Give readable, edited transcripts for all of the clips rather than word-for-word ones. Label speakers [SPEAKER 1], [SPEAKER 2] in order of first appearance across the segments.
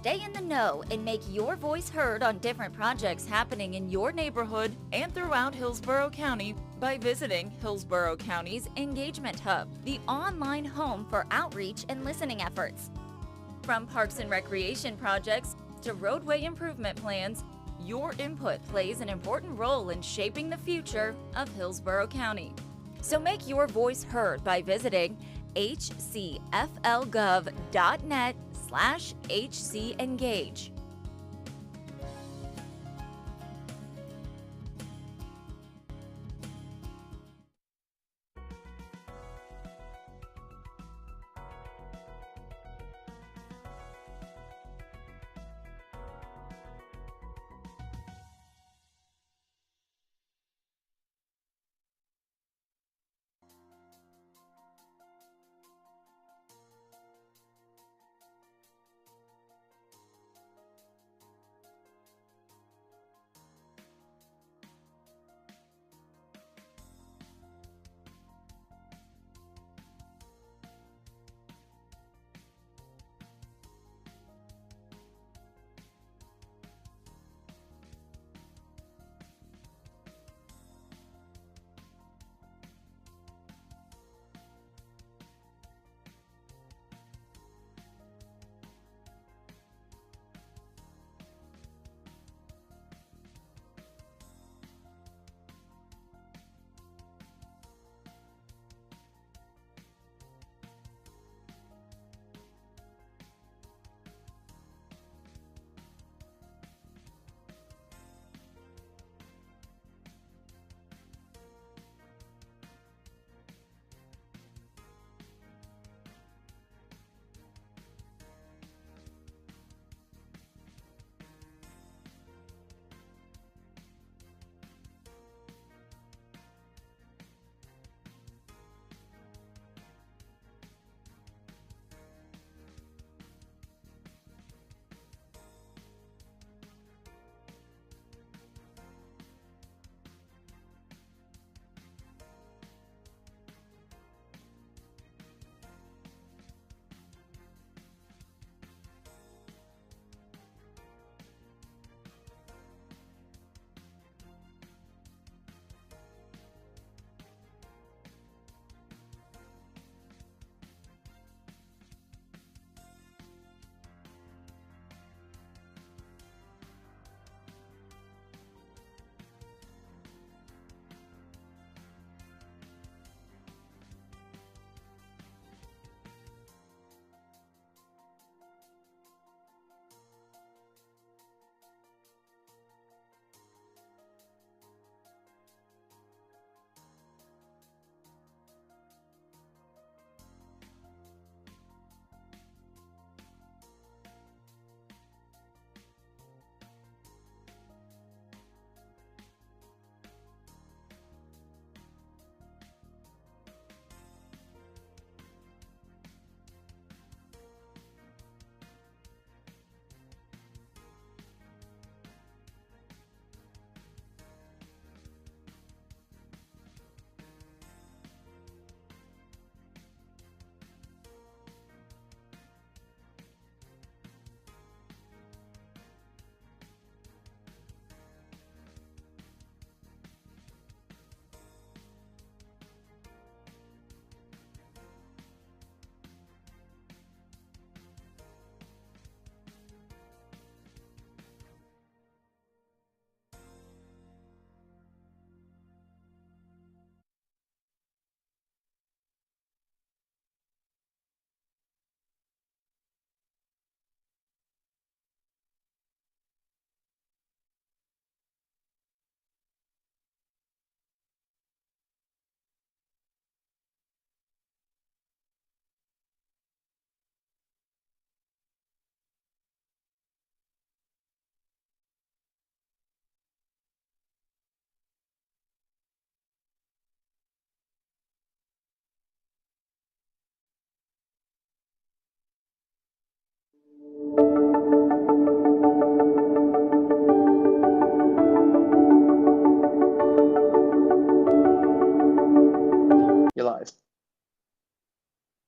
[SPEAKER 1] Stay in the know and make your voice heard on different projects happening in your neighborhood and throughout Hillsborough County by visiting Hillsborough County's Engagement Hub, the online home for outreach and listening efforts. From parks and recreation projects to roadway improvement plans, your input plays an important role in shaping the future of Hillsborough County. So make your voice heard by visiting hcflgov.net/hcengage.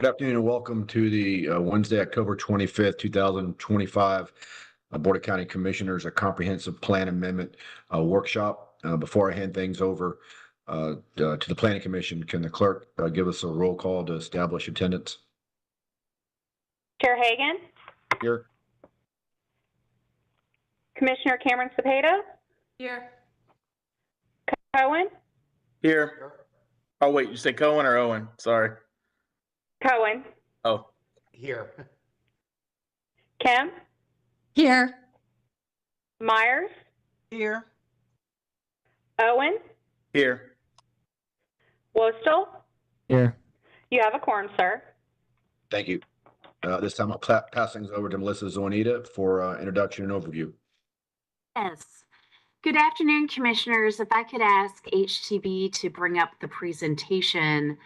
[SPEAKER 2] Good afternoon and welcome to the Wednesday, October 25th, 2025 Board of County Commissioners, a comprehensive plan amendment workshop. Before I hand things over to the Planning Commission, can the clerk give us a roll call to establish attendance?
[SPEAKER 3] Chair Hagan.
[SPEAKER 2] Here.
[SPEAKER 3] Commissioner Cameron Cepeda.
[SPEAKER 4] Here.
[SPEAKER 3] Cohen.
[SPEAKER 5] Here. Oh, wait, you say Cohen or Owen? Sorry.
[SPEAKER 3] Cohen.
[SPEAKER 5] Oh.
[SPEAKER 4] Here.
[SPEAKER 3] Kemp.
[SPEAKER 4] Here.
[SPEAKER 3] Myers.
[SPEAKER 4] Here.
[SPEAKER 3] Owen.
[SPEAKER 5] Here.
[SPEAKER 3] Wostel.
[SPEAKER 5] Here.
[SPEAKER 3] You have a quorum, sir.
[SPEAKER 2] Thank you. This time I'll pass things over to Melissa Zoanita for introduction and overview.
[SPEAKER 6] Yes. Good afternoon, Commissioners. If I could ask HTB to bring up the presentation.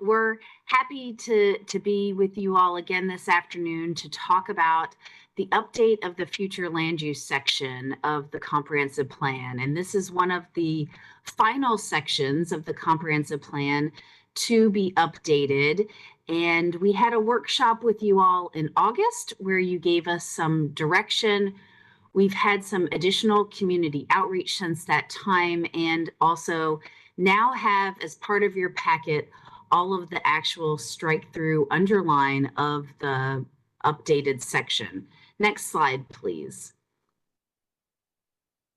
[SPEAKER 6] We're happy to be with you all again this afternoon to talk about the update of the future land use section of the comprehensive plan. And this is one of the final sections of the comprehensive plan to be updated. And we had a workshop with you all in August where you gave us some direction. We've had some additional community outreach since that time, and also now have as part of your packet all of the actual strike through underline of the updated section. Next slide, please.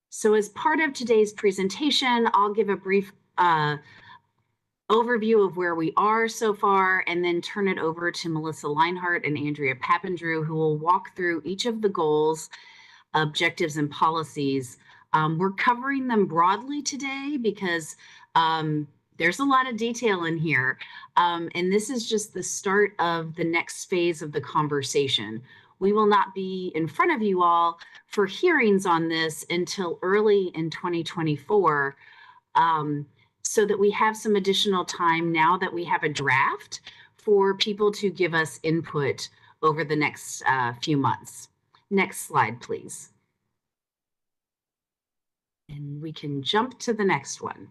[SPEAKER 6] So as part of today's presentation, I'll give a brief overview of where we are so far, and then turn it over to Melissa Leinhart and Andrea Papandrew, who will walk through each of the goals, objectives, and policies. We're covering them broadly today because there's a lot of detail in here. And this is just the start of the next phase of the conversation. We will not be in front of you all for hearings on this until early in 2024, so that we have some additional time now that we have a draft for people to give us input over the next few months. Next slide, please. And we can jump to the next one.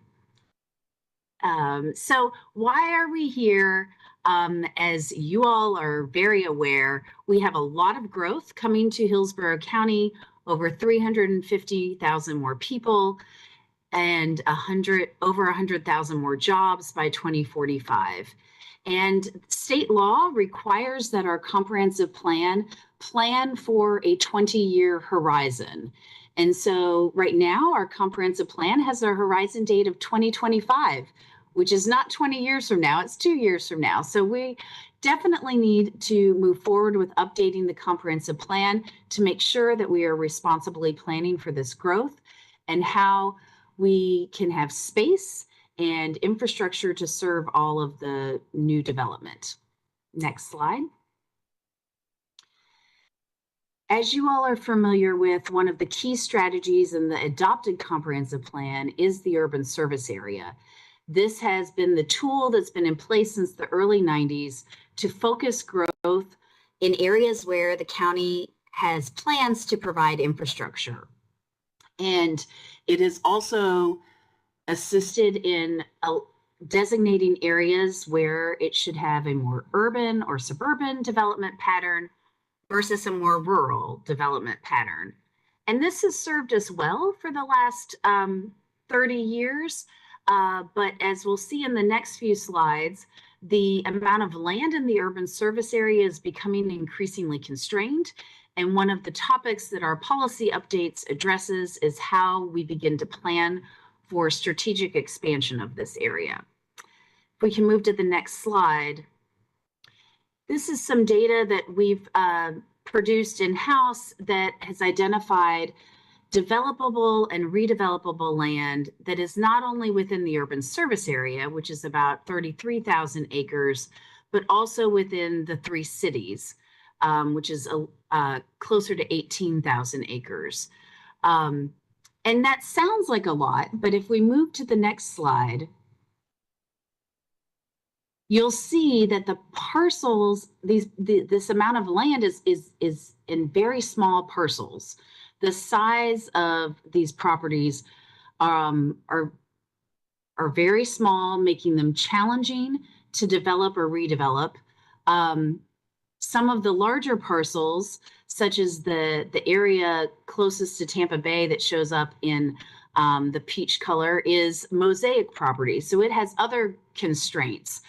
[SPEAKER 6] So why are we here? As you all are very aware, we have a lot of growth coming to Hillsborough County, over 350,000 more people, and over 100,000 more jobs by 2045. And state law requires that our comprehensive plan for a 20-year horizon. And so right now, our comprehensive plan has a horizon date of 2025, which is not 20 years from now, it's 2 years from now. So we definitely need to move forward with updating the comprehensive plan to make sure that we are responsibly planning for this growth and how we can have space and infrastructure to serve all of the new development. Next slide. As you all are familiar with, one of the key strategies in the adopted comprehensive plan is the urban service area. This has been the tool that's been in place since the early 90s to focus growth in areas where the county has plans to provide infrastructure. And it is also assisted in designating areas where it should have a more urban or suburban development pattern versus a more rural development pattern. And this has served us well for the last 30 years. But as we'll see in the next few slides, the amount of land in the urban service area is becoming increasingly constrained. And one of the topics that our policy updates addresses is how we begin to plan for strategic expansion of this area. If we can move to the next slide. This is some data that we've produced in-house that has identified developable and redevelopable land that is not only within the urban service area, which is about 33,000 acres, but also within the 3 cities, which is closer to 18,000 acres. And that sounds like a lot, but if we move to the next slide, you'll see that the parcels, this amount of land is in very small parcels. The size of these properties are very small, making them challenging to develop or redevelop. Some of the larger parcels, such as the area closest to Tampa Bay that shows up in the peach color, is mosaic property. So it has other constraints.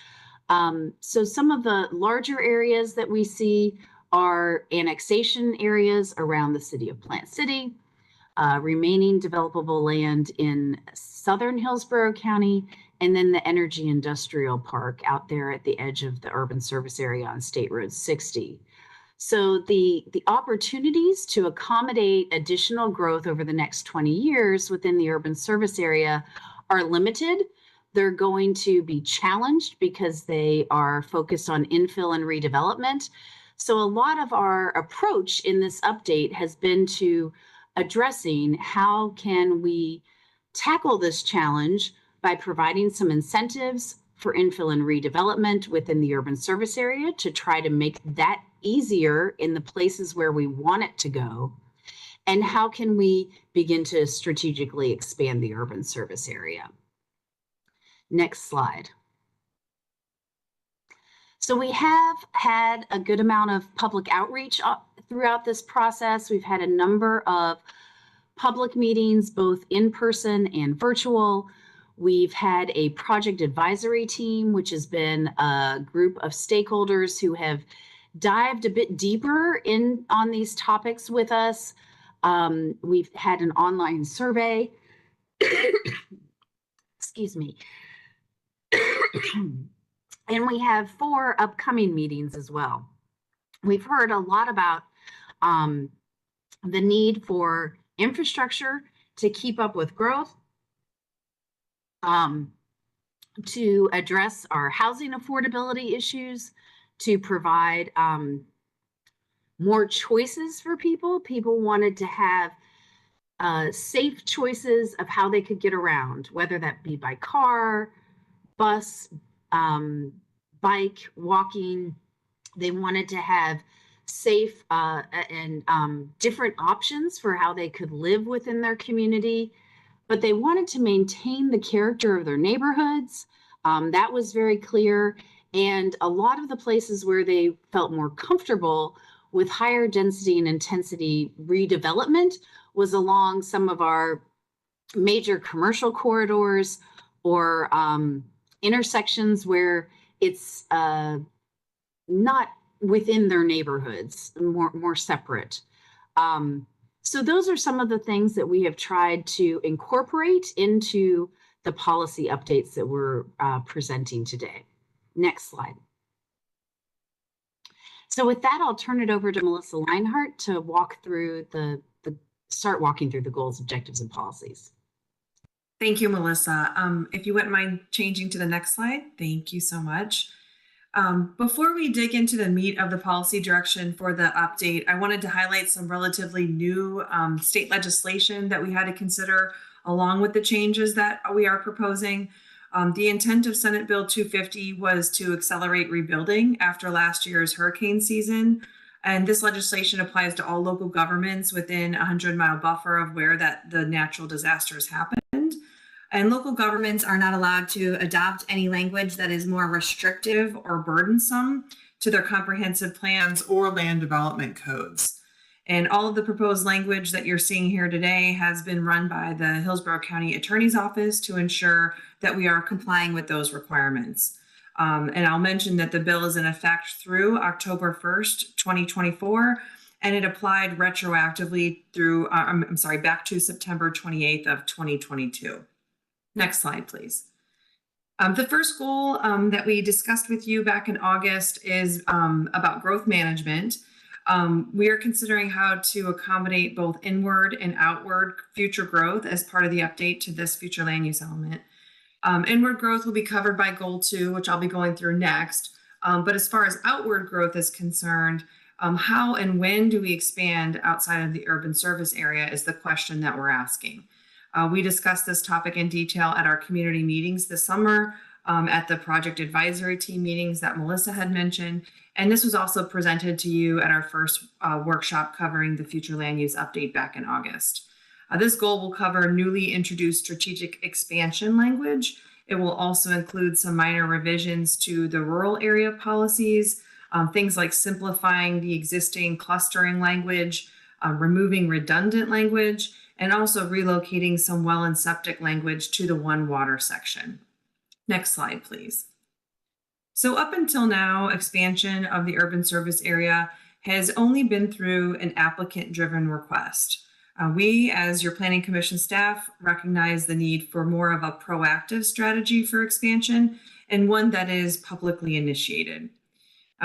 [SPEAKER 6] So some of the larger areas that we see are annexation areas around the city of Plant City, remaining developable land in southern Hillsborough County, and then the energy industrial park out there at the edge of the urban service area on State Road 60. So the opportunities to accommodate additional growth over the next 20 years within the urban service area are limited. They're going to be challenged because they are focused on infill and redevelopment. So a lot of our approach in this update has been to addressing how can we tackle this challenge by providing some incentives for infill and redevelopment within the urban service area to try to make that easier in the places where we want it to go. And how can we begin to strategically expand the urban service area? Next slide. So we have had a good amount of public outreach throughout this process. We've had a number of public meetings, both in person and virtual. We've had a project advisory team, which has been a group of stakeholders who have dived a bit deeper on these topics with us. We've had an online survey. Excuse me. And we have 4 upcoming meetings as well. We've heard a lot about the need for infrastructure to keep up with growth, to address our housing affordability issues, to provide more choices for people. People wanted to have safe choices of how they could get around, whether that be by car, bus, bike, walking. They wanted to have safe and different options for how they could live within their community, but they wanted to maintain the character of their neighborhoods. That was very clear. And a lot of the places where they felt more comfortable with higher density and intensity redevelopment was along some of our major commercial corridors or intersections where it's not within their neighborhoods, more separate. So those are some of the things that we have tried to incorporate into the policy updates that we're presenting today. Next slide. So with that, I'll turn it over to Melissa Leinhart to walk through start walking through the goals, objectives, and policies.
[SPEAKER 7] Thank you, Melissa. If you wouldn't mind changing to the next slide, thank you so much. Before we dig into the meat of the policy direction for the update, I wanted to highlight some relatively new state legislation that we had to consider along with the changes that we are proposing. The intent of Senate Bill 250 was to accelerate rebuilding after last year's hurricane season. And this legislation applies to all local governments within a 100-mile buffer of where the natural disasters happened. And local governments are not allowed to adopt any language that is more restrictive or burdensome to their comprehensive plans or land development codes. And all of the proposed language that you're seeing here today has been run by the Hillsborough County Attorney's Office to ensure that we are complying with those requirements. And I'll mention that the bill is in effect through October 1st, 2024, and it applied retroactively through, back to September 28th of 2022. Next slide, please. The first goal that we discussed with you back in August is about growth management. We are considering how to accommodate both inward and outward future growth as part of the update to this future land use element. Inward growth will be covered by Goal 2, which I'll be going through next. But as far as outward growth is concerned, how and when do we expand outside of the urban service area is the question that we're asking. We discussed this topic in detail at our community meetings this summer, at the project advisory team meetings that Melissa had mentioned. And this was also presented to you at our first workshop covering the future land use update back in August. This goal will cover newly introduced strategic expansion language. It will also include some minor revisions to the rural area policies, things like simplifying the existing clustering language, removing redundant language, and also relocating some well and septic language to the one water section. Next slide, please. So up until now, expansion of the urban service area has only been through an applicant-driven request. We, as your Planning Commission staff, recognize the need for more of a proactive strategy for expansion and one that is publicly initiated.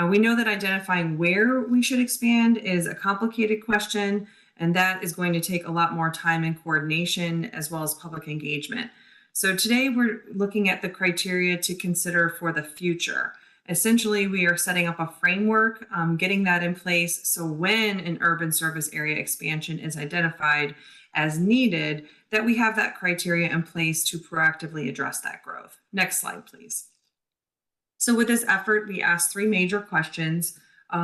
[SPEAKER 7] We know that identifying where we should expand is a complicated question, and that is going to take a lot more time and coordination as well as public engagement. So today we're looking at the criteria to consider for the future. Essentially, we are setting up a framework, getting that in place so when an urban service area expansion is identified as needed, that we have that criteria in place to proactively address that growth. Next slide, please. So with this effort, we asked 3 major questions.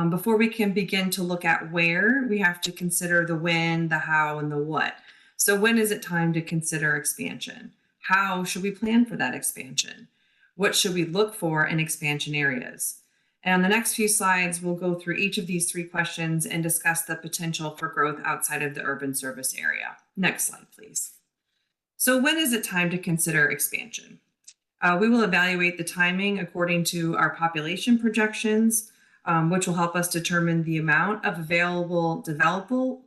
[SPEAKER 7] Before we can begin to look at where, we have to consider the when, the how, and the what. So when is it time to consider expansion? How should we plan for that expansion? What should we look for in expansion areas? And on the next few slides, we'll go through each of these 3 questions and discuss the potential for growth outside of the urban service area. Next slide, please. So when is it time to consider expansion? We will evaluate the timing according to our population projections, which will help us determine the amount of available developable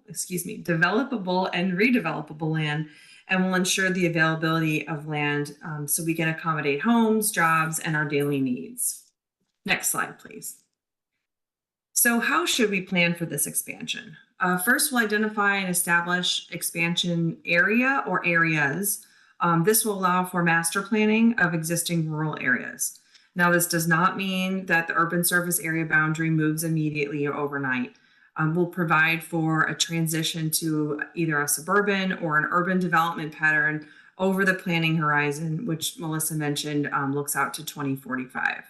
[SPEAKER 7] and redevelopable land, and will ensure the availability of land so we can accommodate homes, jobs, and our daily needs. Next slide, please. So how should we plan for this expansion? First, we'll identify and establish expansion area or areas. This will allow for master planning of existing rural areas. Now, this does not mean that the urban service area boundary moves immediately or overnight. We'll provide for a transition to either a suburban or an urban development pattern over the planning horizon, which Melissa mentioned looks out to 2045.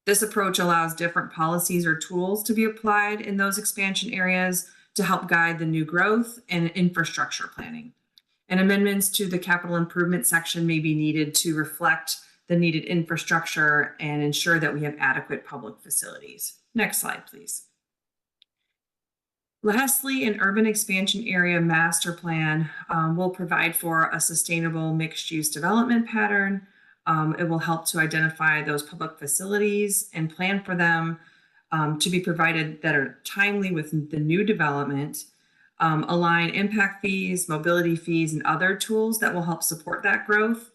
[SPEAKER 7] This approach allows different policies or tools to be applied in those expansion areas to help guide the new growth and infrastructure planning. And amendments to the capital improvement section may be needed to reflect the needed infrastructure and ensure that we have adequate public facilities. Next slide, please. Lastly, an urban expansion area master plan will provide for a sustainable mixed-use development pattern. It will help to identify those public facilities and plan for them to be provided that are timely with the new development, align impact fees, mobility fees, and other tools that will help support that growth.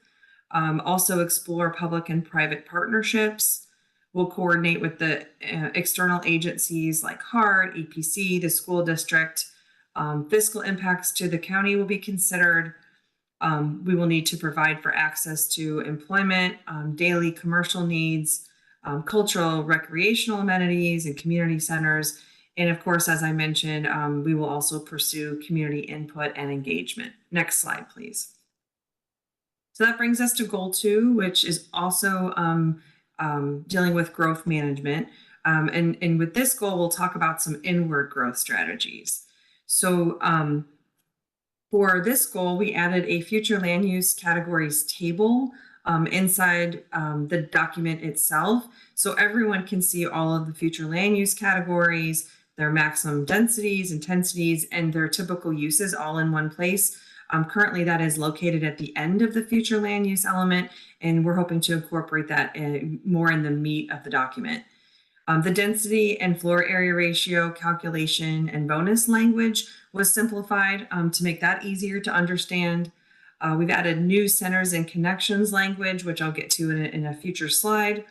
[SPEAKER 7] Also explore public and private partnerships. We'll coordinate with the external agencies like HART, EPC, the school district. Fiscal impacts to the county will be considered. We will need to provide for access to employment, daily commercial needs, cultural, recreational amenities, and community centers. And of course, as I mentioned, we will also pursue community input and engagement. Next slide, please. So that brings us to goal 2, which is also dealing with growth management. And with this goal, we'll talk about some inward growth strategies. So for this goal, we added a future land use categories table inside the document itself. So everyone can see all of the future land use categories, their maximum densities, intensities, and their typical uses all in one place. Currently, that is located at the end of the future land use element, and we're hoping to incorporate that more in the meat of the document. The density and floor area ratio calculation and bonus language was simplified to make that easier to understand. We've added new centers and connections language, which I'll get to in a future slide.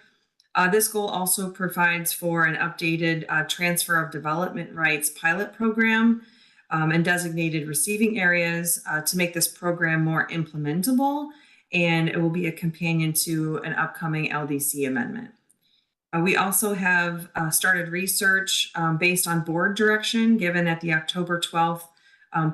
[SPEAKER 7] This goal also provides for an updated transfer of development rights pilot program and designated receiving areas to make this program more implementable, and it will be a companion to an upcoming LDC amendment. We also have started research based on board direction given at the October 12th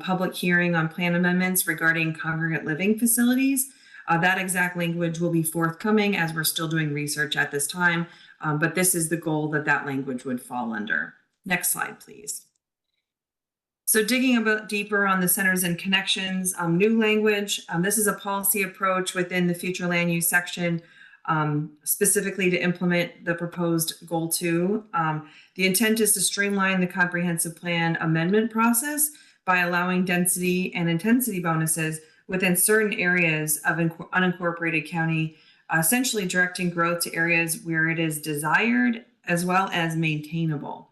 [SPEAKER 7] public hearing on plan amendments regarding congregate living facilities. That exact language will be forthcoming as we're still doing research at this time, but this is the goal that language would fall under. Next slide, please. So digging a bit deeper on the centers and connections, new language. This is a policy approach within the future land use section specifically to implement the proposed Goal 2. The intent is to streamline the comprehensive plan amendment process by allowing density and intensity bonuses within certain areas of unincorporated county, essentially directing growth to areas where it is desired as well as maintainable.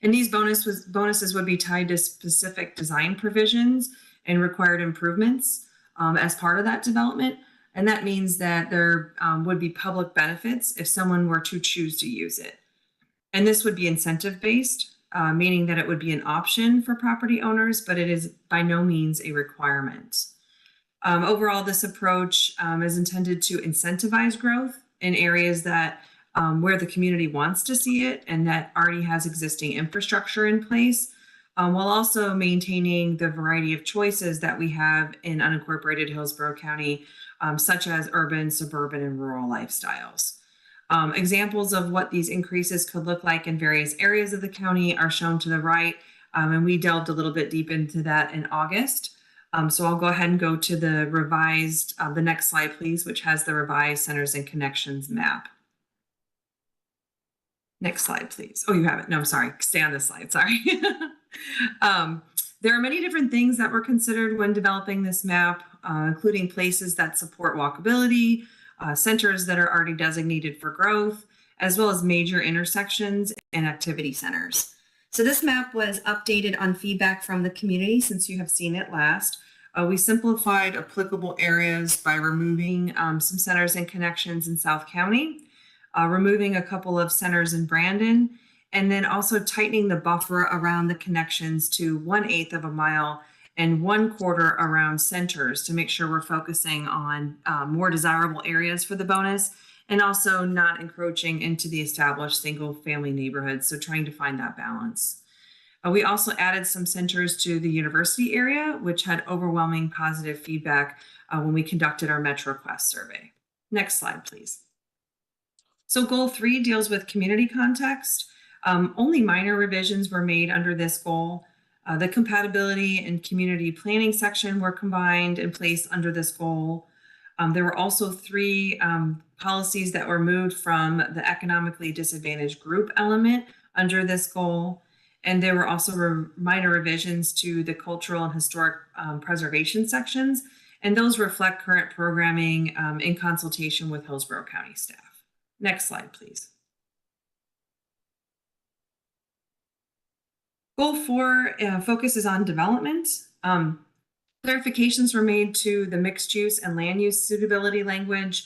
[SPEAKER 7] And these bonuses would be tied to specific design provisions and required improvements as part of that development. And that means that there would be public benefits if someone were to choose to use it. And this would be incentive-based, meaning that it would be an option for property owners, but it is by no means a requirement. Overall, this approach is intended to incentivize growth in areas that where the community wants to see it and that already has existing infrastructure in place, while also maintaining the variety of choices that we have in unincorporated Hillsborough County, such as urban, suburban, and rural lifestyles. Examples of what these increases could look like in various areas of the county are shown to the right, and we delved a little bit deep into that in August. So I'll go ahead and go to the revised, the next slide, please, which has the revised centers and connections map. Next slide, please. Oh, you have it. No, I'm sorry. Stay on this slide. Sorry. There are many different things that were considered when developing this map, including places that support walkability, centers that are already designated for growth, as well as major intersections and activity centers. So this map was updated on feedback from the community since you have seen it last. We simplified applicable areas by removing some centers and connections in South County, removing a couple of centers in Brandon, and then also tightening the buffer around the connections to 1/8 of a mile and 1/4 around centers to make sure we're focusing on more desirable areas for the bonus and also not encroaching into the established single family neighborhoods. So trying to find that balance. We also added some centers to the university area, which had overwhelming positive feedback when we conducted our MetroQuest survey. Next slide, please. So goal 3 deals with community context. Only minor revisions were made under this goal. The compatibility and community planning section were combined and placed under this goal. There were also 3 policies that were moved from the economically disadvantaged group element under this goal. And there were also minor revisions to the cultural and historic preservation sections. And those reflect current programming in consultation with Hillsborough County staff. Next slide, please. Goal 4 focuses on development. Clarifications were made to the mixed use and land use suitability language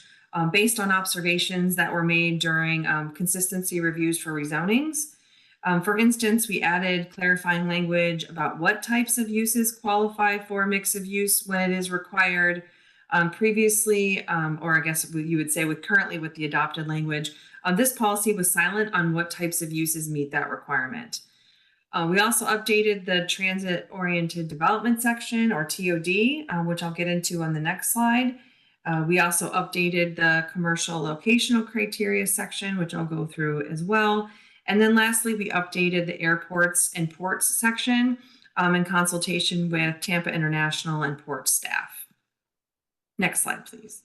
[SPEAKER 7] based on observations that were made during consistency reviews for rezonings. For instance, we added clarifying language about what types of uses qualify for a mix of use when it is required. Previously, or I guess you would say currently with the adopted language, this policy was silent on what types of uses meet that requirement. We also updated the transit-oriented development section, or TOD, which I'll get into on the next slide. We also updated the commercial locational criteria section, which I'll go through as well. And then lastly, we updated the airports and ports section in consultation with Tampa International and port staff. Next slide, please.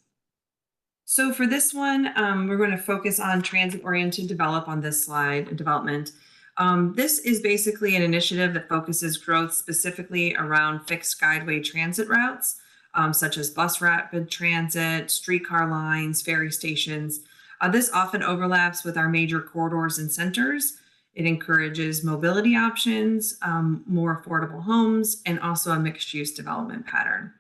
[SPEAKER 7] So for this one, we're going to focus on transit-oriented development. This is basically an initiative that focuses growth specifically around fixed guideway transit routes, such as bus rapid transit, streetcar lines, ferry stations. This often overlaps with our major corridors and centers. It encourages mobility options, more affordable homes, and also a mixed-use development pattern.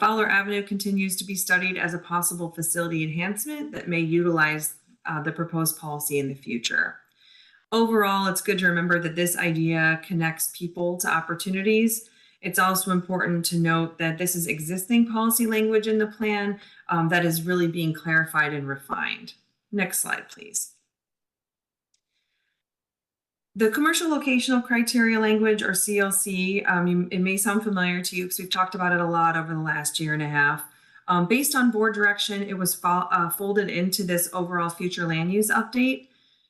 [SPEAKER 7] Fowler Avenue continues to be studied as a possible facility enhancement that may utilize the proposed policy in the future. Overall, it's good to remember that this idea connects people to opportunities. It's also important to note that this is existing policy language in the plan that is really being clarified and refined. Next slide, please. The commercial locational criteria language, or CLC, it may sound familiar to you because we've talked about it a lot over the last year and a half. Based on board direction, it was folded into this overall future land use update.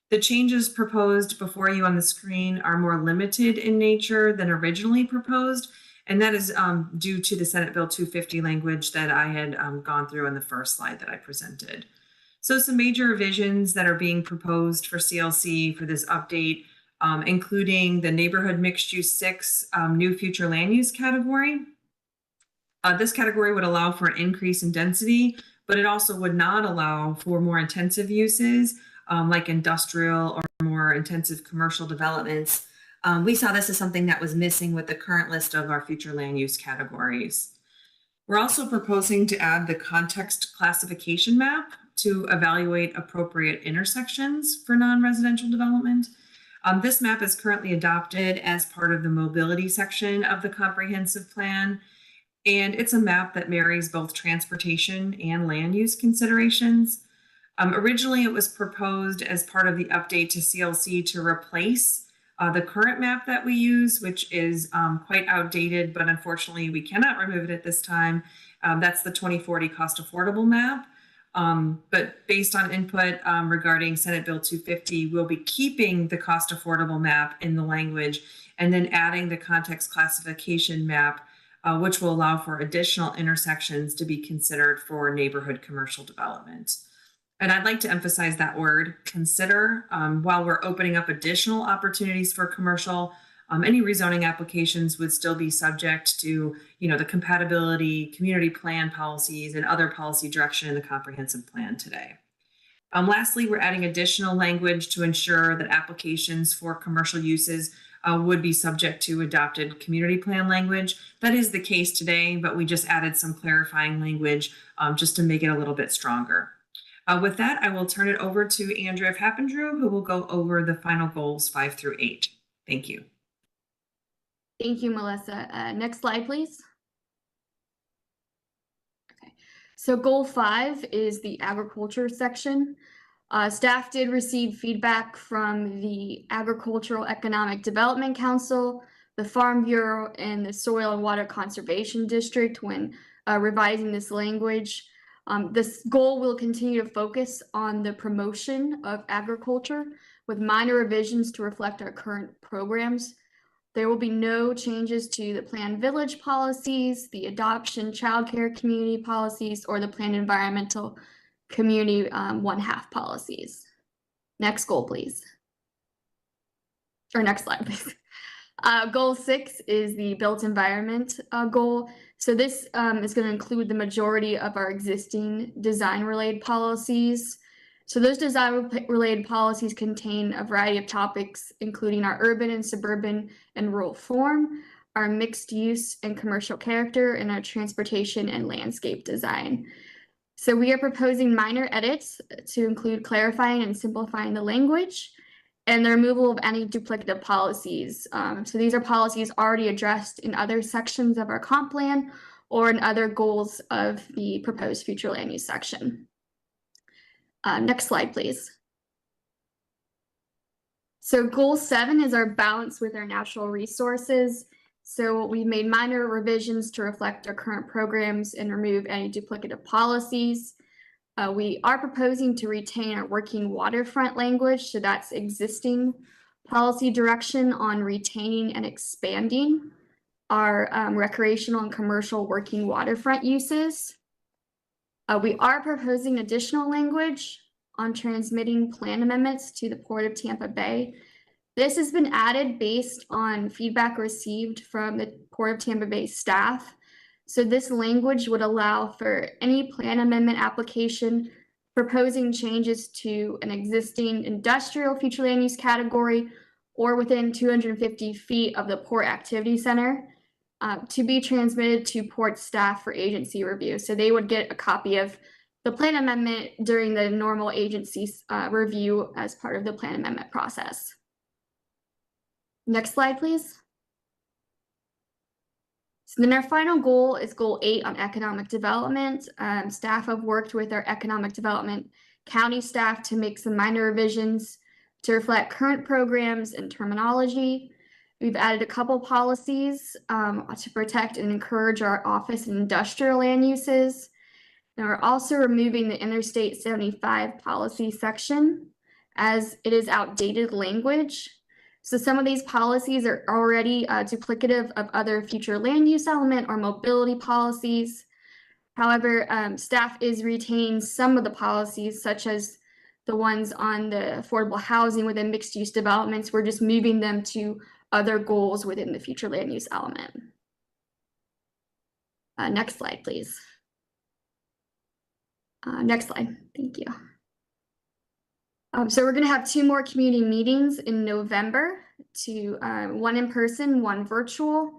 [SPEAKER 7] The changes proposed before you on the screen are more limited in nature than originally proposed, and that is due to the Senate Bill 250 language that I had gone through in the first slide that I presented. So some major revisions that are being proposed for CLC for this update, including the neighborhood mixed use 6 new future land use category. This category would allow for an increase in density, but it also would not allow for more intensive uses like industrial or more intensive commercial developments. We saw this as something that was missing with the current list of our future land use categories. We're also proposing to add the context classification map to evaluate appropriate intersections for non-residential development. This map is currently adopted as part of the mobility section of the comprehensive plan. And it's a map that marries both transportation and land use considerations. Originally, it was proposed as part of the update to CLC to replace the current map that we use, which is quite outdated, but unfortunately we cannot remove it at this time. That's the 2040 cost affordable map. But based on input regarding Senate Bill 250, we'll be keeping the cost affordable map in the language and then adding the context classification map, which will allow for additional intersections to be considered for neighborhood commercial development. And I'd like to emphasize that word, consider. While we're opening up additional opportunities for commercial, any rezoning applications would still be subject to, the compatibility, community plan policies, and other policy direction in the comprehensive plan today. Lastly, we're adding additional language to ensure that applications for commercial uses would be subject to adopted community plan language. That is the case today, but we just added some clarifying language just to make it a little bit stronger. With that, I will turn it over to Andrea Happendrew, who will go over the final goals 5 through 8. Thank you.
[SPEAKER 8] Thank you, Melissa. Next slide, please. Okay, so goal 5 is the agriculture section. Staff did receive feedback from the Agricultural Economic Development Council, the Farm Bureau, and the Soil and Water Conservation District when revising this language. This goal will continue to focus on the promotion of agriculture with minor revisions to reflect our current programs. There will be no changes to the planned village policies, the adoption childcare community policies, or the planned environmental community 1/2 policies. Next goal, please. Or next slide, please. Goal 6 is the built environment goal. So this is going to include the majority of our existing design-related policies. So those design-related policies contain a variety of topics, including our urban and suburban and rural form, our mixed use and commercial character, and our transportation and landscape design. So we are proposing minor edits to include clarifying and simplifying the language and the removal of any duplicative policies. So these are policies already addressed in other sections of our comp plan or in other goals of the proposed future land use section. Next slide, please. So goal 7 is our balance with our natural resources. So we've made minor revisions to reflect our current programs and remove any duplicative policies. We are proposing to retain our working waterfront language, so that's existing policy direction on retaining and expanding our recreational and commercial working waterfront uses. We are proposing additional language on transmitting plan amendments to the Port of Tampa Bay. This has been added based on feedback received from the Port of Tampa Bay staff. So this language would allow for any plan amendment application proposing changes to an existing industrial future land use category or within 250 feet of the Port Activity Center to be transmitted to Port staff for agency review. So they would get a copy of the plan amendment during the normal agency review as part of the plan amendment process. Next slide, please. So then our final goal is goal 8 on economic development. Staff have worked with our economic development county staff to make some minor revisions to reflect current programs and terminology. We've added a couple policies to protect and encourage our office and industrial land uses. And we're also removing the Interstate 75 policy section as it is outdated language. So some of these policies are already duplicative of other future land use element or mobility policies. However, staff is retaining some of the policies, such as the ones on the affordable housing within mixed-use developments. We're just moving them to other goals within the future land use element. Next slide, please. Next slide, thank you. So we're gonna have 2 more community meetings in November, one in person, one virtual.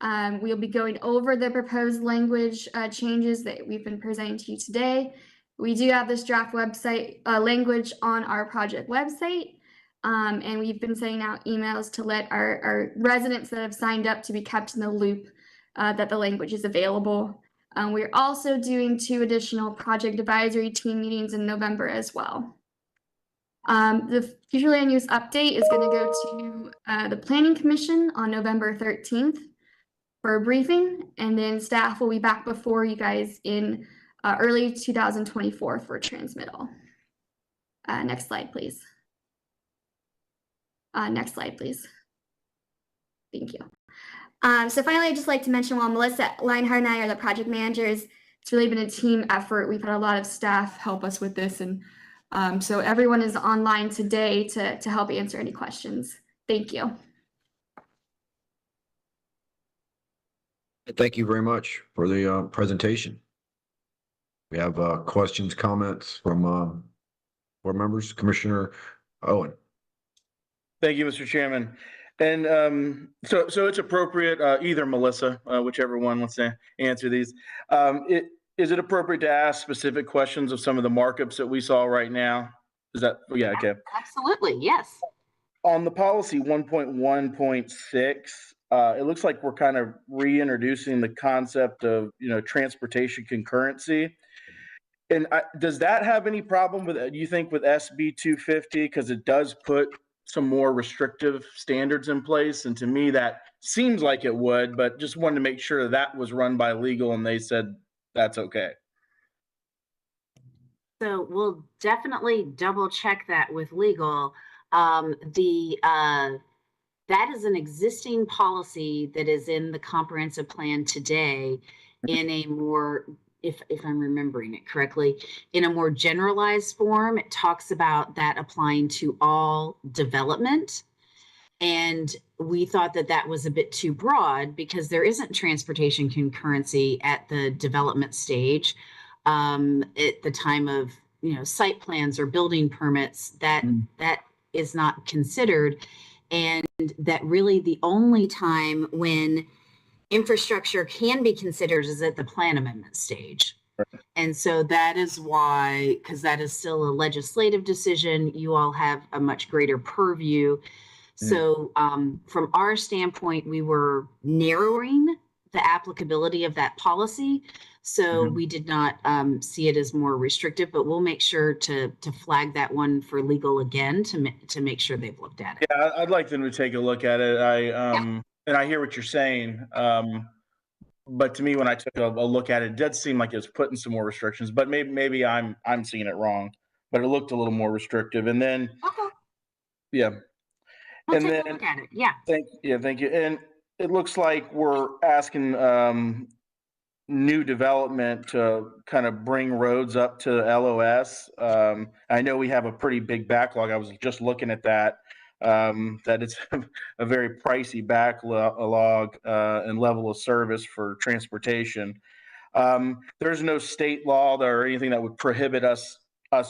[SPEAKER 8] We'll be going over the proposed language changes that we've been presenting to you today. We do have this draft website language on our project website, and we've been sending out emails to let our residents that have signed up to be kept in the loop that the language is available. We're also doing 2 additional project advisory team meetings in November as well. The future land use update is going to go to the Planning Commission on November 13th for a briefing, and then staff will be back before you guys in early 2024 for transmittal. Next slide, please. Next slide, please. Thank you. So finally, I'd just like to mention, while Melissa Leinhardt and I are the project managers, it's really been a team effort. We've had a lot of staff help us with this, and so everyone is online today to help answer any questions. Thank you.
[SPEAKER 2] Thank you very much for the presentation. We have questions, comments from board members. Commissioner Owen.
[SPEAKER 5] Thank you, Mr. Chairman. And so it's appropriate, either Melissa, whichever one wants to answer these. Is it appropriate to ask specific questions of some of the markups that we saw right now? Is that, yeah, okay.
[SPEAKER 6] Absolutely, yes.
[SPEAKER 5] On the policy 1.1.6, it looks like we're kind of reintroducing the concept of, transportation concurrency. And does that have any problem with, do you think, with SB 250? Because it does put some more restrictive standards in place. And to me, that seems like it would, but just wanted to make sure that was run by legal and they said that's okay.
[SPEAKER 6] So we'll definitely double check that with legal. That is an existing policy that is in the comprehensive plan today in a more, if I'm remembering it correctly, in a more generalized form. It talks about that applying to all development. And we thought that that was a bit too broad because there isn't transportation concurrency at the development stage. At the time of, site plans or building permits, that is not considered. And that really the only time when infrastructure can be considered is at the plan amendment stage. And so that is why, because that is still a legislative decision, you all have a much greater purview. So from our standpoint, we were narrowing the applicability of that policy. So we did not see it as more restrictive, but we'll make sure to flag that one for legal again to make sure they've looked at it.
[SPEAKER 5] Yeah, I'd like them to take a look at it. And I hear what you're saying. But to me, when I took a look at it, it did seem like it was putting some more restrictions, but maybe I'm seeing it wrong, but it looked a little more restrictive. And then, yeah.
[SPEAKER 6] We'll
[SPEAKER 5] and
[SPEAKER 6] take
[SPEAKER 5] then,
[SPEAKER 6] a look at it. Yeah.
[SPEAKER 5] Thank you. And it looks like we're asking new development to kind of bring roads up to LOS. I know we have a pretty big backlog. I was just looking at that it's a very pricey backlog and level of service for transportation. There's no state law or anything that would prohibit us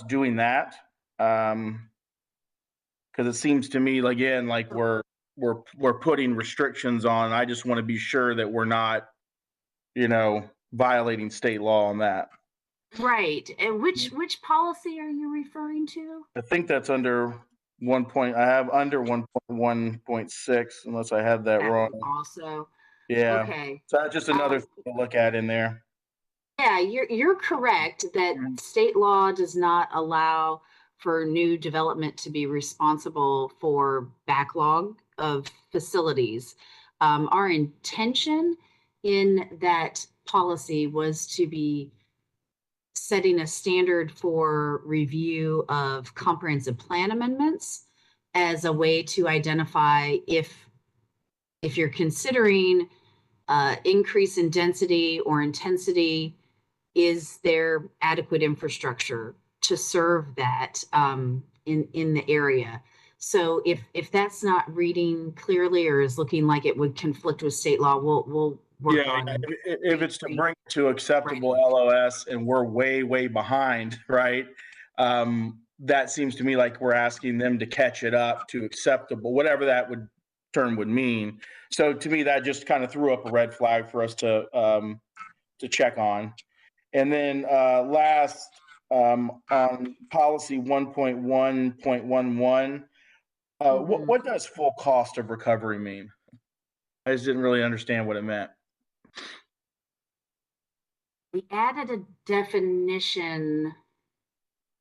[SPEAKER 5] doing that. Because it seems to me, again, like we're putting restrictions on. I just want to be sure that we're not, violating state law on that.
[SPEAKER 6] Right. And which policy are you referring to?
[SPEAKER 5] I think that's under I have under 1.1.6, unless I had that wrong.
[SPEAKER 6] Also.
[SPEAKER 5] Yeah.
[SPEAKER 6] Okay.
[SPEAKER 5] So that's just another thing to look at in there.
[SPEAKER 6] Yeah, you're correct that state law does not allow for new development to be responsible for backlog of facilities. Our intention in that policy was to be setting a standard for review of comprehensive plan amendments as a way to identify if you're considering increase in density or intensity is there adequate infrastructure to serve that in the area? So if that's not reading clearly or is looking like it would conflict with state law, we'll work on.
[SPEAKER 5] If it's to bring it to acceptable LOS and we're way behind, right? That seems to me like we're asking them to catch it up to acceptable, whatever that term would mean. So to me, that just kind of threw up a red flag for us to check on. And then last, on policy 1.1.11, what does full cost of recovery mean? I just didn't really understand what it meant.
[SPEAKER 6] We added a definition.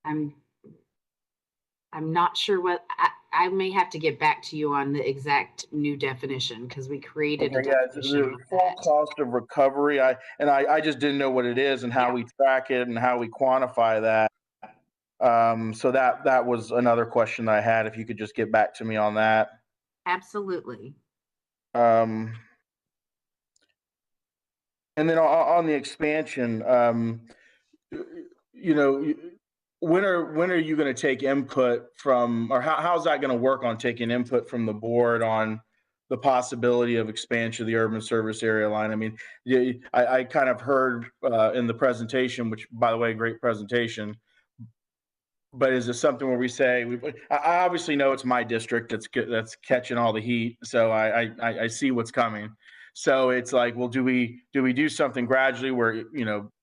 [SPEAKER 6] I'm not sure what, I may have to get back to you on the exact new definition because we created a definition.
[SPEAKER 5] The full cost of recovery. I just didn't know what it is and how we track it and how we quantify that. So that was another question that I had. If you could just get back to me on that.
[SPEAKER 6] Absolutely.
[SPEAKER 5] And then on the expansion, when are you going to take input from, or how's that going to work on taking input from the board on the possibility of expansion of the urban service area line? I mean, I kind of heard in the presentation, which by the way, great presentation, but is it something where we say, I obviously know it's my district that's catching all the heat, so I see what's coming. So it's like, well, do we do something gradually where,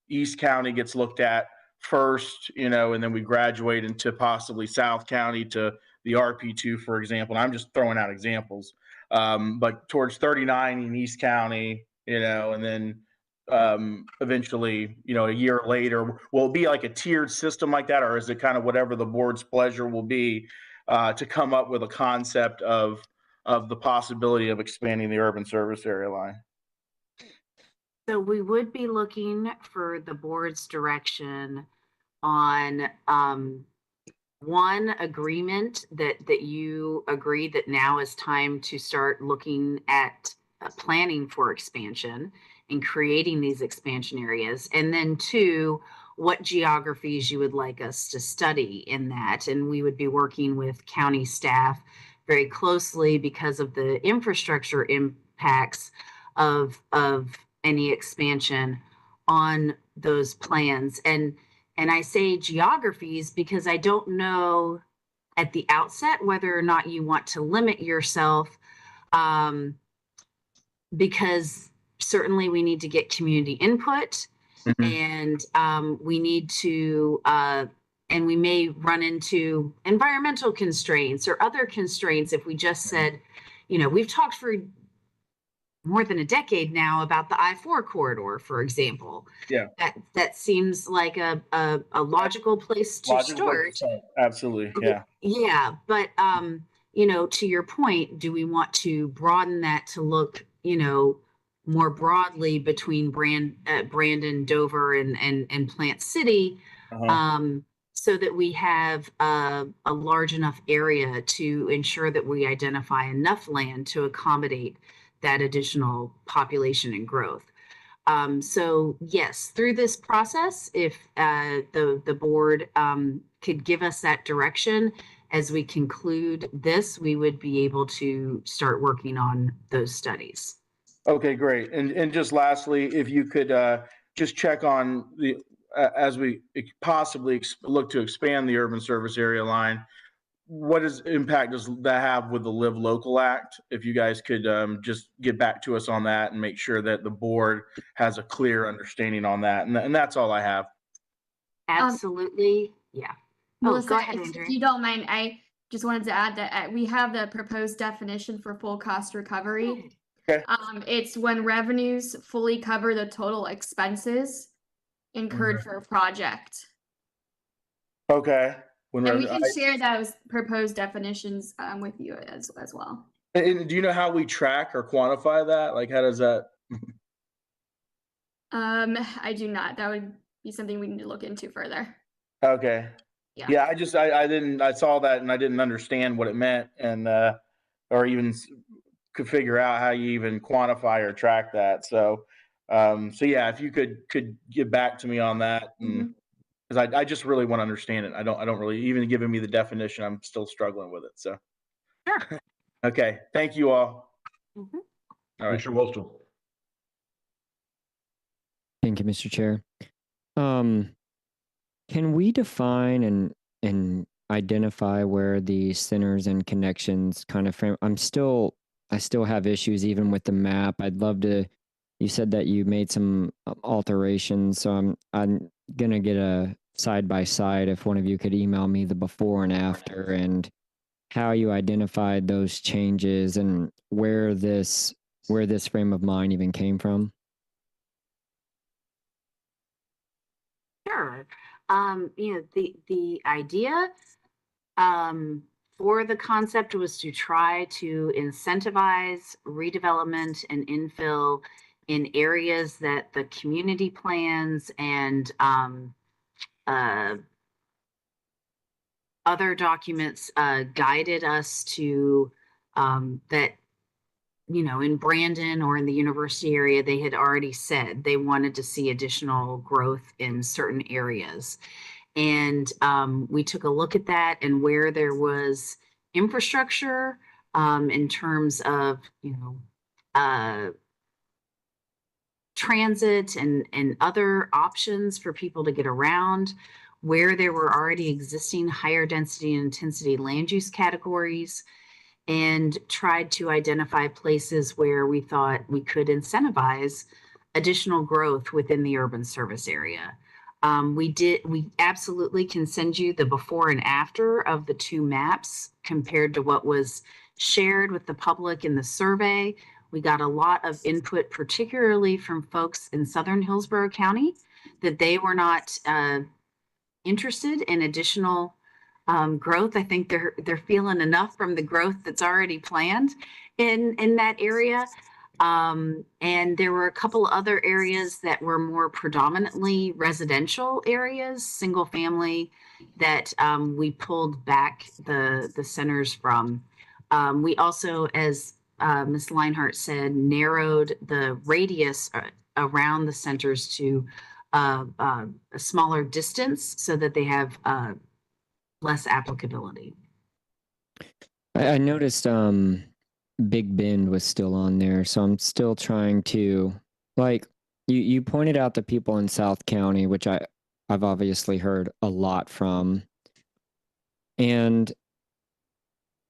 [SPEAKER 5] East County gets looked at first, and then we graduate into possibly South County to the RP2, for example. And I'm just throwing out examples, but towards 39 in East County, and then eventually, a year later, will it be like a tiered system like that, or is it kind of whatever the board's pleasure will be to come up with a concept of the possibility of expanding the urban service area line?
[SPEAKER 6] So we would be looking for the board's direction on one agreement that you agree that now is time to start looking at planning for expansion and creating these expansion areas. And then two, what geographies you would like us to study in that. And we would be working with county staff very closely because of the infrastructure impacts of any expansion on those plans. And I say geographies because I don't know at the outset whether or not you want to limit yourself, because certainly we need to get community input, and we need to, and we may run into environmental constraints or other constraints if we just said, we've talked for more than a decade now about the I-4 corridor, for example.
[SPEAKER 5] Yeah.
[SPEAKER 6] That seems like a logical place to start.
[SPEAKER 5] Absolutely. Yeah.
[SPEAKER 6] Yeah. But, to your point, do we want to broaden that to look, more broadly between Brandon, Dover, and Plant City, so that we have a large enough area to ensure that we identify enough land to accommodate that additional population and growth. So yes, through this process, if the board could give us that direction as we conclude this, we would be able to start working on those studies.
[SPEAKER 5] Okay, great. And just lastly, if you could just check on the, as we possibly look to expand the urban service area line, what impact does that have with the Live Local Act? If you guys could just get back to us on that and make sure that the board has a clear understanding on that. And that's all I have.
[SPEAKER 6] Absolutely. Yeah.
[SPEAKER 8] Melissa,
[SPEAKER 6] go ahead,
[SPEAKER 8] if you don't mind, I just wanted to add that we have the proposed definition for full cost recovery.
[SPEAKER 5] Okay.
[SPEAKER 8] It's when revenues fully cover the total expenses incurred for a project.
[SPEAKER 5] Okay.
[SPEAKER 8] And we can share those proposed definitions with you as well.
[SPEAKER 5] And do you know how we track or quantify that? Like, how does that?
[SPEAKER 8] I do not. That would be something we need to look into further.
[SPEAKER 5] Okay.
[SPEAKER 8] Yeah.
[SPEAKER 5] I saw that and I didn't understand what it meant, and or even could figure out how you even quantify or track that. So So yeah, if you could get back to me on that, because I just really want to understand it. I don't really, even giving me the definition, I'm still struggling with it. So
[SPEAKER 6] Sure.
[SPEAKER 5] okay, thank you all.
[SPEAKER 6] Mhm.
[SPEAKER 5] All right.
[SPEAKER 2] Mr. Wostel.
[SPEAKER 9] Thank you, Mr. Chair. Can we define and identify where the centers and connections kind of frame? I still have issues even with the map. I'd love to. You said that you made some alterations, so I'm gonna get a side by side. If one of you could email me the before and after, and how you identified those changes and where this frame of mind even came from.
[SPEAKER 6] Sure. The idea for the concept was to try to incentivize redevelopment and infill in areas that the community plans and other documents guided us to that, in Brandon or in the university area, they had already said they wanted to see additional growth in certain areas. And we took a look at that and where there was infrastructure in terms of, transit and other options for people to get around, where there were already existing higher density and intensity land use categories, and tried to identify places where we thought we could incentivize additional growth within the urban service area. We absolutely can send you the before and after of the two maps compared to what was shared with the public in the survey. We got a lot of input, particularly from folks in Southern Hillsborough County, that they were not interested in additional growth. I think they're feeling enough from the growth that's already planned in that area. And there were a couple other areas that were more predominantly residential areas, single family, that we pulled back the centers from. We also, as Ms. Leinhart said, narrowed the radius around the centers to a smaller distance so that they have less applicability.
[SPEAKER 9] I noticed Big Bend was still on there, so I'm still trying to, like, you pointed out the people in South County, which I've obviously heard a lot from, and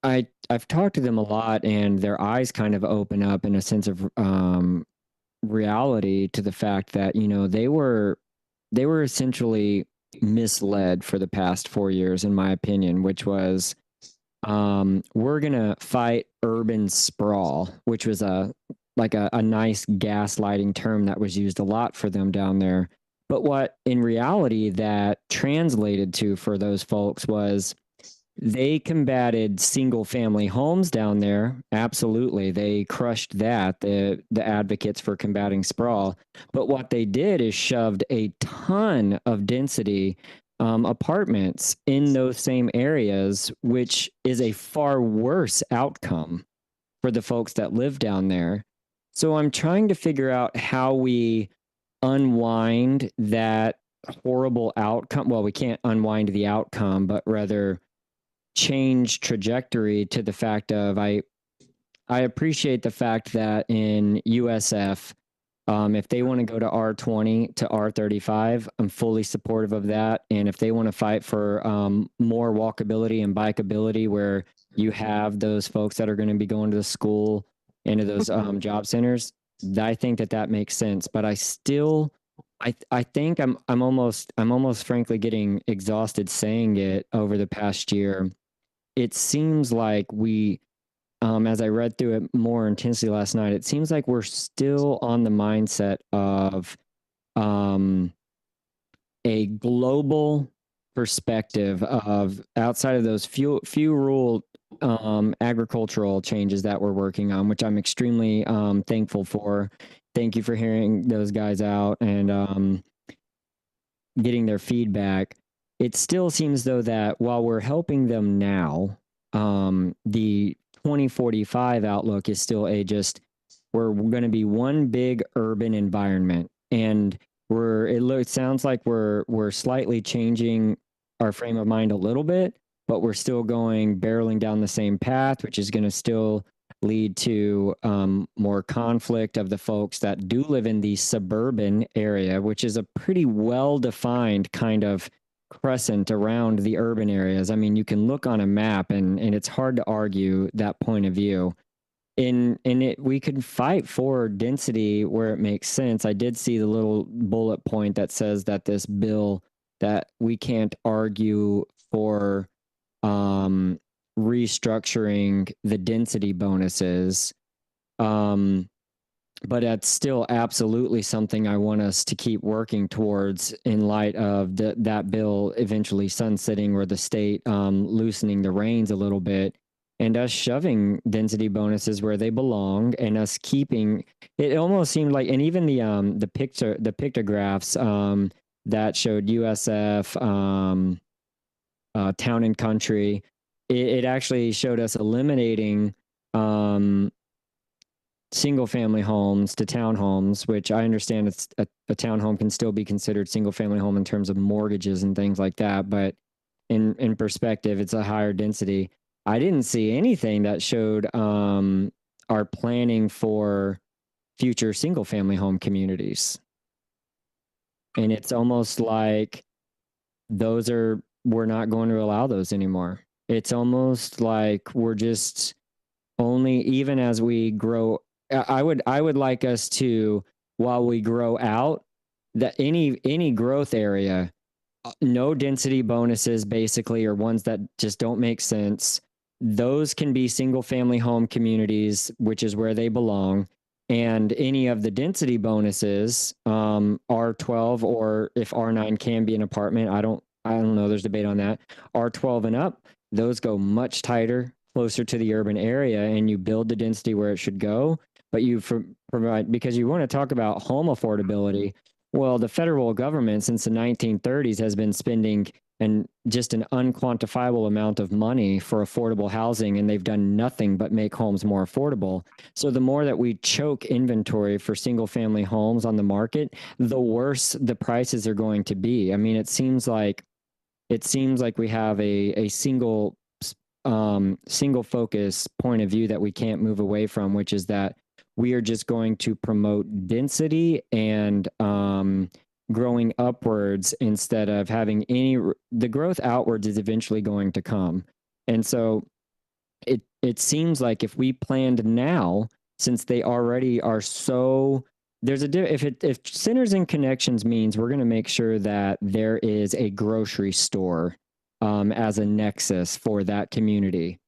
[SPEAKER 9] I've talked to them a lot, and their eyes kind of open up in a sense of reality to the fact that they were essentially misled for the past 4 years, in my opinion, which was we're gonna fight urban sprawl, which was a nice gaslighting term that was used a lot for them down there. But what in reality that translated to for those folks was they combated single family homes down there. Absolutely. They crushed that, the advocates for combating sprawl. But what they did is shoved a ton of density apartments in those same areas, which is a far worse outcome for the folks that live down there. So I'm trying to figure out how we unwind that horrible outcome. Well, we can't unwind the outcome, but rather change trajectory to the fact of I appreciate the fact that in USF, if they want to go to R20 to R35, I'm fully supportive of that. And if they want to fight for more walkability and bikeability, where you have those folks that are going to be going to the school and to those job centers, I think that makes sense. But I still, I think I'm almost frankly getting exhausted saying it over the past year. It seems like we, as I read through it more intensely last night, it seems like we're still on the mindset of a global perspective of outside of those few rural agricultural changes that we're working on, which I'm extremely thankful for. Thank you for hearing those guys out and getting their feedback. It still seems though that while we're helping them now, the 2045 outlook is still a just we're going to be one big urban environment, and it sounds like we're slightly changing our frame of mind a little bit, but we're still barreling down the same path, which is going to still lead to more conflict of the folks that do live in the suburban area, which is a pretty well-defined kind of crescent around the urban areas. I mean, you can look on a map and it's hard to argue that point of view. We could fight for density where it makes sense. I did see the little bullet point that says that this bill, that we can't argue for restructuring the density bonuses. But that's still absolutely something I want us to keep working towards in light of that bill eventually sunsetting, or the state loosening the reins a little bit, and us shoving density bonuses where they belong, and us keeping it. Almost seemed like, and even the pictographs that showed USF, Town and Country, it actually showed us eliminating single family homes to townhomes, which I understand it's a townhome can still be considered single family home in terms of mortgages and things like that, but in perspective, it's a higher density. I didn't see anything that showed our planning for future single family home communities. And it's almost like we're not going to allow those anymore. It's almost like we're just only, even as we grow, I would like us to, while we grow out, that any growth area, no density bonuses basically, or ones that just don't make sense. Those can be single family home communities, which is where they belong. And any of the density bonuses, R12, or if R9 can be an apartment, I don't know, there's debate on that. R12 and up, those go much tighter, closer to the urban area, and you build the density where it should go. But you provide, because you want to talk about home affordability. Well, the federal government since the 1930s has been spending just an unquantifiable amount of money for affordable housing, and they've done nothing but make homes more affordable. So the more that we choke inventory for single family homes on the market, the worse the prices are going to be. I mean, it seems like we have a single focus point of view that we can't move away from, which is that we are just going to promote density and growing upwards instead of having the growth outwards is eventually going to come. And so it seems like if we planned now, since they already are so, if centers and connections means we're going to make sure that there is a grocery store as a nexus for that community,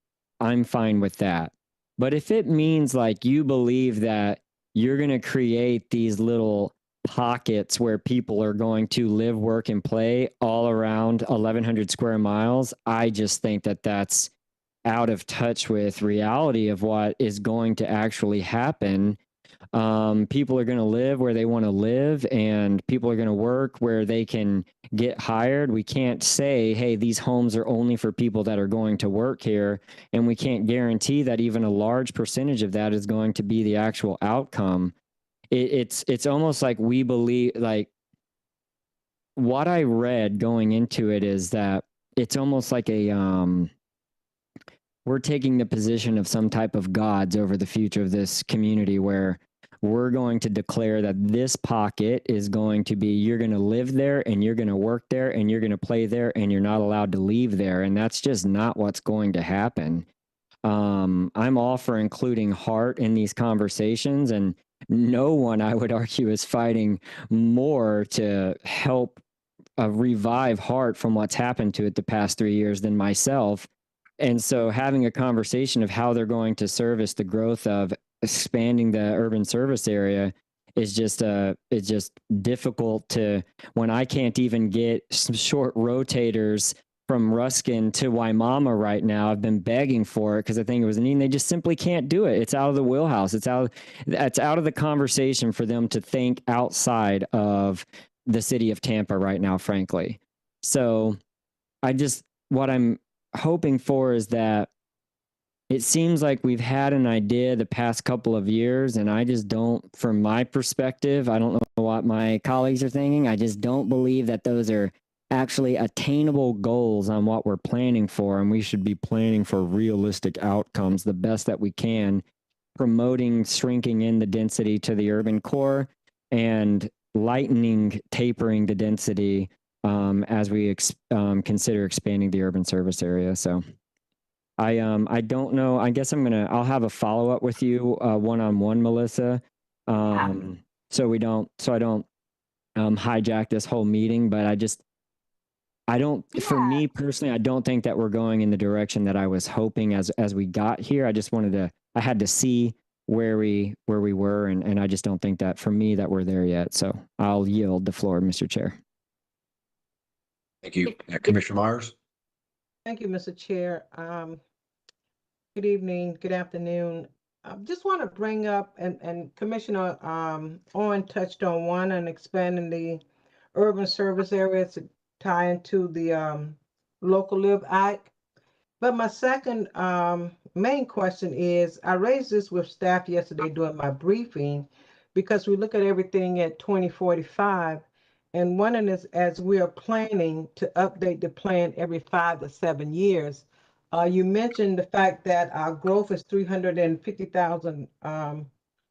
[SPEAKER 9] I'm fine with that. But if it means like you believe that you're going to create these little pockets where people are going to live, work, and play all around 1,100 square miles, I just think that that's out of touch with reality of what is going to actually happen. People are going to live where they want to live, and people are going to work where they can get hired. We can't say, hey, these homes are only for people that are going to work here, and we can't guarantee that even a large percentage of that is going to be the actual outcome. It's almost like we believe, like what I read going into it is that it's almost like we're taking the position of some type of gods over the future of this community, where we're going to declare that this pocket is going to be, you're going to live there and you're going to work there and you're going to play there and you're not allowed to leave there. And that's just not what's going to happen. I'm all for including heart in these conversations, and no one, I would argue, is fighting more to help revive heart from what's happened to it the past 3 years than myself. And so having a conversation of how they're going to service the growth of expanding the urban service area is just it's just difficult to, when I can't even get some short rotators from Ruskin to Waimama right now. I've been begging for it because I think it was neat, and they just simply can't do it. It's out of the wheelhouse. It's out of the conversation for them to think outside of the city of Tampa right now, frankly. So what I'm hoping for is that it seems like we've had an idea the past couple of years, and I just don't, from my perspective, I don't know what my colleagues are thinking. I just don't believe that those are actually attainable goals on what we're planning for, and we should be planning for realistic outcomes the best that we can, promoting shrinking in the density to the urban core and tapering the density as we consider expanding the urban service area. So I don't know. I guess I'll have a follow-up with you one-on-one, Melissa. So I don't hijack this whole meeting, but for me personally, I don't think that we're going in the direction that I was hoping as we got here. I had to see where we were, and I just don't think that for me that we're there yet. So I'll yield the floor, Mr. Chair.
[SPEAKER 2] Thank you. Commissioner Myers?
[SPEAKER 4] Thank you, Mr. Chair. Good evening, good afternoon. I just want to bring up, and Commissioner Owen touched on one, and expanding the urban service areas to tie into the Local Live Act. But my second main question is, I raised this with staff yesterday during my briefing, because we look at everything at 2045, and one is, as we are planning to update the plan every 5 to 7 years, you mentioned the fact that our growth is 350,000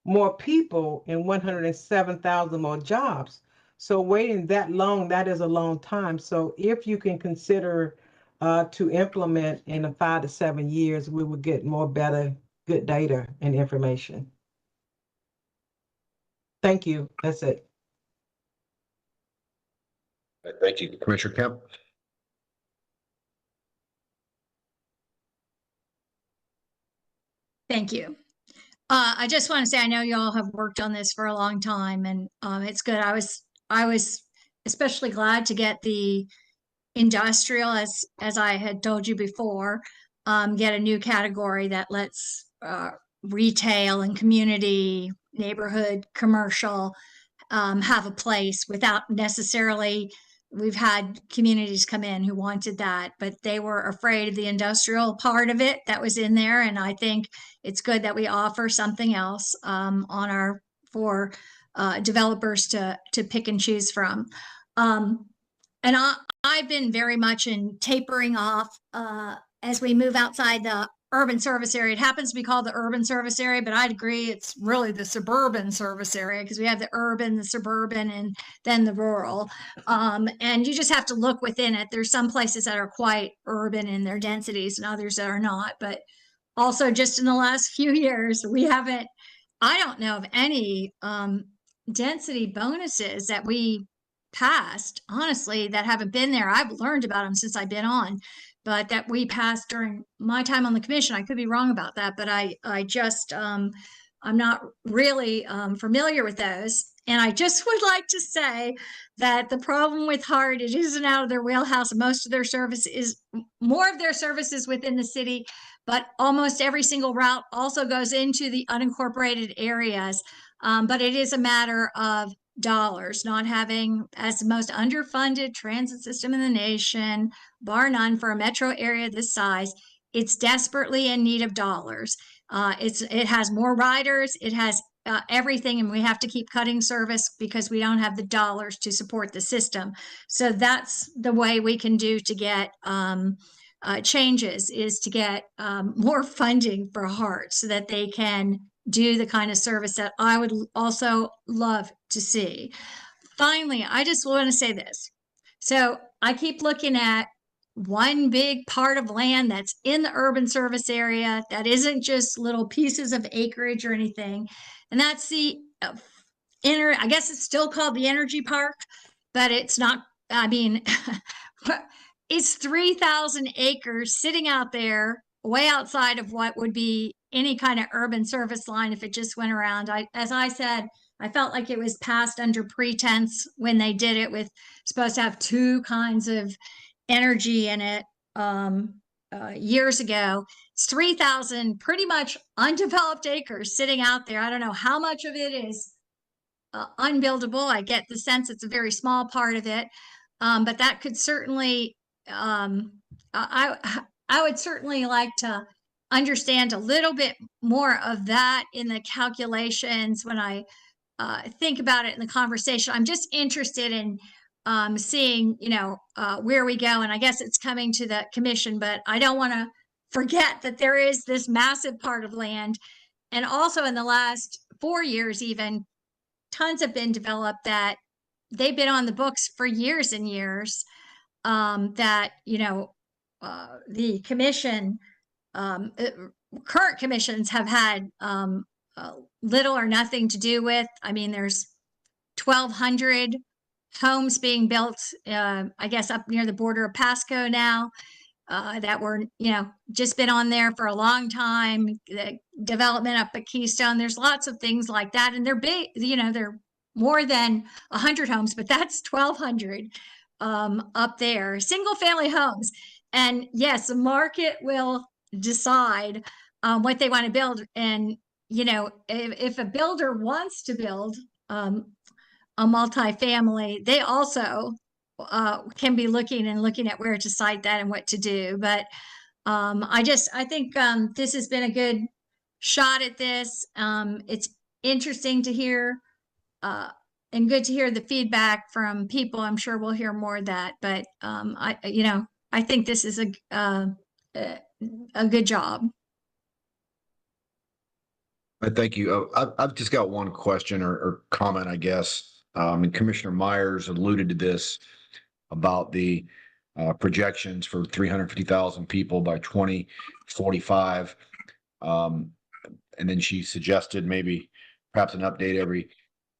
[SPEAKER 4] more people and 107,000 more jobs. So waiting that long, that is a long time. So if you can consider to implement in the 5 to 7 years, we will get good data and information. Thank you. That's it.
[SPEAKER 2] Thank you. Commissioner Kemp?
[SPEAKER 10] Thank you. I just want to say, I know you all have worked on this for a long time, and it's good. I was especially glad to get the industrial, as I had told you before, get a new category that lets retail and community, neighborhood, commercial have a place without necessarily. We've had communities come in who wanted that, but they were afraid of the industrial part of it that was in there. And I think it's good that we offer something else for developers to pick and choose from. And I've been very much in tapering off as we move outside the urban service area. It happens to be called the urban service area, but I'd agree it's really the suburban service area, because we have the urban, the suburban, and then the rural. And you just have to look within it. There's some places that are quite urban in their densities and others that are not. But also, just in the last few years, I don't know of any density bonuses that we passed, honestly, that haven't been there. I've learned about them since I've been on, but that we passed during my time on the commission. I could be wrong about that, but I'm not really familiar with those. And I just would like to say that the problem with HART, it isn't out of their wheelhouse. Most of their service is more of their services within the city, but almost every single route also goes into the unincorporated areas. But it is a matter of dollars, not having as the most underfunded transit system in the nation, bar none, for a metro area this size. It's desperately in need of dollars. It has more riders, it has everything, and we have to keep cutting service because we don't have the dollars to support the system. So that's the way we can do to get changes, is to get more funding for HART so that they can do the kind of service that I would also love to see. Finally, I just want to say this. So I keep looking at one big part of land that's in the urban service area that isn't just little pieces of acreage or anything. And that's the I guess it's still called the energy park, but it's not. I mean, it's 3,000 acres sitting out there way outside of what would be any kind of urban service line if it just went around. As I said, I felt like it was passed under pretense when they did it, with supposed to have two kinds of energy in it years ago. It's 3,000 pretty much undeveloped acres sitting out there. I don't know how much of it is unbuildable. I get the sense it's a very small part of it, but that could certainly, I would certainly like to understand a little bit more of that in the calculations when I think about it in the conversation. I'm just interested in seeing, where we go. And I guess it's coming to the commission, but I don't want to forget that there is this massive part of land. And also in the last 4 years, even, tons have been developed that they've been on the books for years and years, that, the commission, current commissions have had little or nothing to do with. I mean, there's 1,200 homes being built, I guess, up near the border of Pasco now, that were, just been on there for a long time. The development up at Keystone, there's lots of things like that. And they're big, they're more than 100 homes, but that's 1,200 up there, single family homes. And yes, the market will decide what they want to build. And, if a builder wants to build a multifamily, they also can be looking at where to site that and what to do. But I think this has been a good shot at this. It's interesting to hear and good to hear the feedback from people. I'm sure we'll hear more of that, but I think this is a good job.
[SPEAKER 2] Thank you. I've just got one question or comment, I guess. And Commissioner Myers alluded to this about the projections for 350,000 people by 2045. And then she suggested maybe perhaps an update every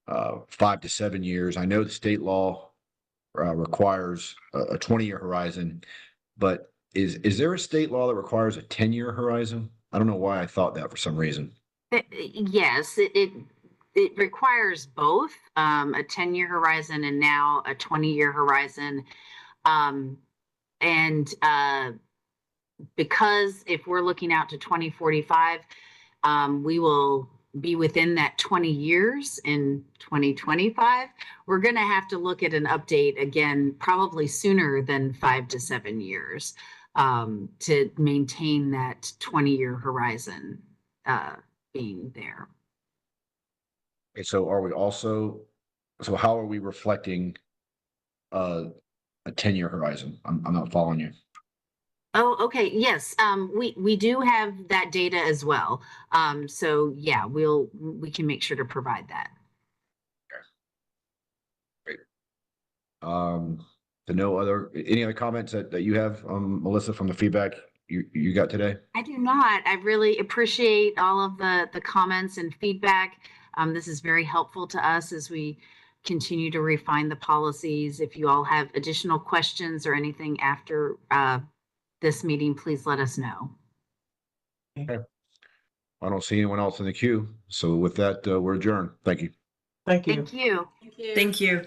[SPEAKER 2] 5 to 7 years. I know the state law requires a 20-year horizon, but is there a state law that requires a 10-year horizon? I don't know why I thought that for some reason.
[SPEAKER 6] Yes, it requires both a 10-year horizon and now a 20-year horizon. Because if we're looking out to 2045, we will be within that 20 years in 2025. We're going to have to look at an update again, probably sooner than 5 to 7 years, to maintain that 20-year horizon being there.
[SPEAKER 2] Okay, so how are we reflecting a 10-year horizon? I'm not following you.
[SPEAKER 6] Oh, okay. Yes. We do have that data as well. So yeah, we can make sure to provide that.
[SPEAKER 2] Okay. Great. Any other comments that you have, Melissa, from the feedback you got today?
[SPEAKER 6] I do not. I really appreciate all of the comments and feedback. This is very helpful to us as we continue to refine the policies. If you all have additional questions or anything after this meeting, please let us know.
[SPEAKER 2] Okay. I don't see anyone else in the queue. So with that, we're adjourned. Thank you.
[SPEAKER 4] Thank you.
[SPEAKER 6] Thank you.
[SPEAKER 7] Thank you.